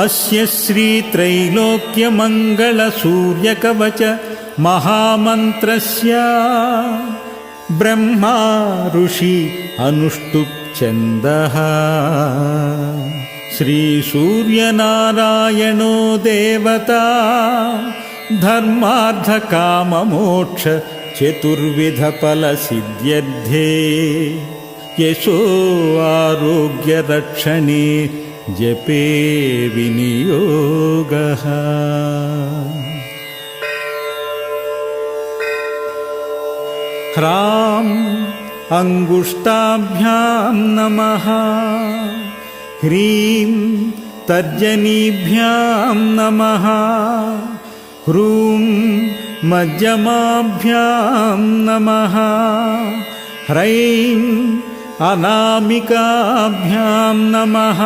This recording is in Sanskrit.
अस्य श्रीत्रैलोक्यमङ्गलसूर्यकवच महामन्त्रस्य ब्रह्मा ऋषि अनुष्टुप् छन्दः श्रीसूर्यनारायणो देवता धर्मार्थकाममोक्ष चतुर्विधफलसिद्ध्यर्थे यशो आरोग्यरक्षणे जपे विनियोगः। ह्रां अङ्गुष्ठाभ्यां नमः, ह्रीं तर्जनीभ्यां नमः, ह्रूं मध्यमाभ्यां नमः, ह्रैं अनामिकाभ्यां नमः।